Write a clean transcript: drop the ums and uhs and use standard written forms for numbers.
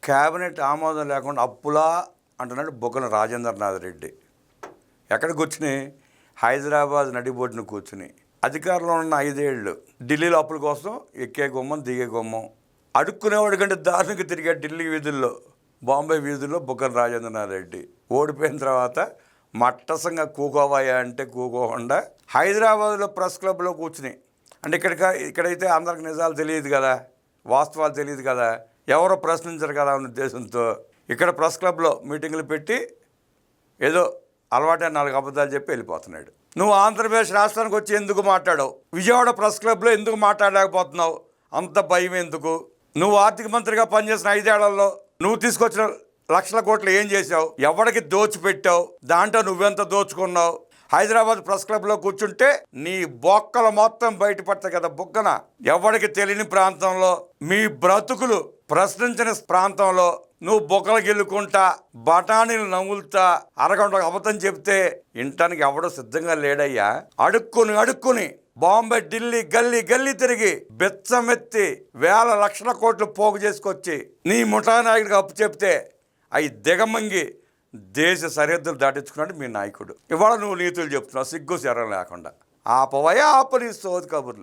Cabinet ఆమోదం లేకుండా అప్పులా అంటున్నాడు బొగ్గన రాజేంద్రనాథ్ రెడ్డి. ఎక్కడ కూర్చుని? హైదరాబాద్ నడిబొడ్డున కూర్చుని. అధికారంలో ఉన్న 5 ఏళ్ళు ఢిల్లీలో అప్పుల కోసం ఎక్కే గుమ్మం దిగే గుమ్మం అడుక్కునేవాడి కంటే దారుణంగా తిరిగాడు ఢిల్లీ వీధుల్లో, బాంబే వీధుల్లో బొగ్గన రాజేంద్రనాథ్ రెడ్డి. ఓడిపోయిన తర్వాత మట్టసంగా కూకోవాయా అంటే కూకోకుండా హైదరాబాద్లో ప్రెస్ క్లబ్లో కూర్చుని, అంటే ఇక్కడైతే అందరికి నిజాలు తెలియదు కదా, వాస్తవాలు తెలియదు కదా, ఎవరో ప్రశ్నించరు కదా అన్న ఉద్దేశంతో ఇక్కడ ప్రెస్ క్లబ్లో మీటింగులు పెట్టి ఏదో అలవాటే 4 అబద్ధాలు చెప్పి వెళ్ళిపోతున్నాడు. నువ్వు ఆంధ్రప్రదేశ్ రాష్ట్రానికి వచ్చి ఎందుకు మాట్లాడావు? విజయవాడ ప్రెస్ క్లబ్లో ఎందుకు మాట్లాడలేకపోతున్నావు? అంత భయం ఎందుకు? నువ్వు ఆర్థిక మంత్రిగా పనిచేసిన 5 ఏళ్లలో నువ్వు తీసుకొచ్చిన లక్షల కోట్లు ఏం చేశావు? ఎవరికి దోచిపెట్టావు? దాంట్లో నువ్వెంత దోచుకున్నావు? హైదరాబాద్ ప్రెస్ క్లబ్లో కూర్చుంటే నీ బొక్కలు మొత్తం బయటపడతాయి కదా బొగ్గన. ఎవరికి తెలియని ప్రాంతంలో మీ బ్రతుకులు ప్రశ్నించిన ప్రాంతంలో నువ్వు బొక్కలు గెలుకుంటా బఠానీలు నవ్వులుతా అరగంట అబద్ధం చెప్తే వినటానికి ఎవడో సిద్ధంగా లేడయ్యా. అడుక్కుని బాంబే ఢిల్లీ గల్లీ గల్లీ తిరిగి బెచ్చమెత్తి వేల లక్షల కోట్లు పోగు చేసుకొచ్చి నీ ముఠా నాయకుడికి అప్పు చెప్తే అవి దిగమంగి దేశ సరిహద్దులు దాటించుకున్నాడు మీ నాయకుడు. ఇవాళ నువ్వు నీతులు చెప్తున్నావు సిగ్గు శరం లేకుండా. ఆపవయా ఆపని సోది కబుర్లు.